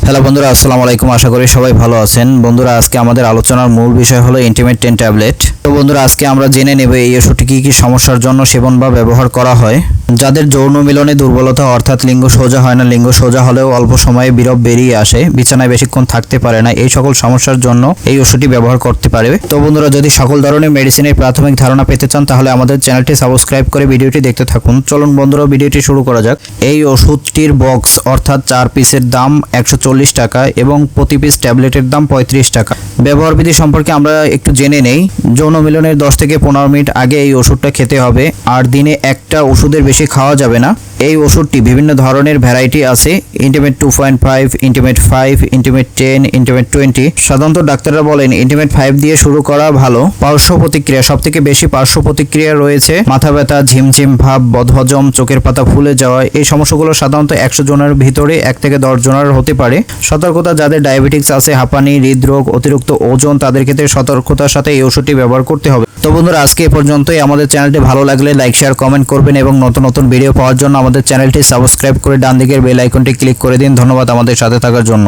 Hello বন্ধুরা, আসসালামু আলাইকুম। আশা করি সবাই ভালো আছেন। বন্ধুরা, আজকে আমাদের আলোচনার মূল বিষয় হলো ইন্টিমেট 10 ট্যাবলেট। তো বন্ধুরা, আজকে আমরা জেনে নেব এই ওষুধটি কী কী সমস্যার জন্য সেবন বা ব্যবহার করা হয়। যাদের যৌন মিলনে দুর্বলতা অর্থাৎ লিঙ্গ সোজা হয় না, লিঙ্গ সোজা হলেও অল্প সময়ে বিরব বেরিয়ে আসে, বিছানায় বেশিক্ষণ থাকতে পারে না, এই সকল সমস্যার জন্য এই ওষুধটি ব্যবহার করতে পারবে। তো বন্ধুরা, যদি সকল ধরনের মেডিসিনের প্রাথমিক ধারণা পেতে চান তাহলে আমাদের চ্যানেলটি সাবস্ক্রাইব করে ভিডিওটি দেখতে থাকুন। চলুন বন্ধুরা, ভিডিওটি শুরু করা যাক। এই ওষুধটির বক্স অর্থাৎ 4 পিসের দাম 140 টাকা এবং প্রতি পিস ট্যাবলেটের দাম 35 টাকা। ব্যবহার বিধি সম্পর্কে আমরা একটু জেনে নেই। যৌন মিলনের 10 থেকে 15 মিনিট আগে এই ওষুধটা খেতে হবে, আর দিনে একটা ওষুধের বেশি খাওয়া যাবে না। এই ওষুধটি বিভিন্ন ধরনের ভ্যারাইটি আছে, ইন্টিমেট 2.5, ইন্টিমেট 5, ইন্টিমেট 10, ইন্টিমেট 20। সাধারণত ডাক্তাররা বলেন ইন্টিমেট 5 দিয়ে শুরু করা ভালো। পার্শ্ব প্রতিক্রিয়া, সবথেকে বেশি পার্শ্ব প্রতিক্রিয়া রয়েছে মাথা ব্যথা, ঝিমঝিম ভাব, বদহজম, চোখের পাতা ফুলে যাওয়া। এই সমস্যাগুলো সাধারণত 100 জনের ভিতরে 1 থেকে 10 জনের হতে পারে। সতর্কতা, যাদের ডায়াবেটিক্স আছে, হাঁপানি, হৃদরোগ, অতিরিক্ত ওজন, তাদের ক্ষেত্রে সতর্কতার সাথে এই ওষুধটি ব্যবহার করতে হবে। তো বন্ধুরা, আজকে এ পর্যন্তই। আমাদের চ্যানেলটি ভালো লাগলে লাইক, শেয়ার, কমেন্ট করবেন এবং নতুন নতুন ভিডিও পাওয়ার জন্য আমাদের চ্যানেলটি সাবস্ক্রাইব করে ডান দিকের বেল আইকনটি ক্লিক করে দিন। ধন্যবাদ আমাদের সাথে থাকার জন্য।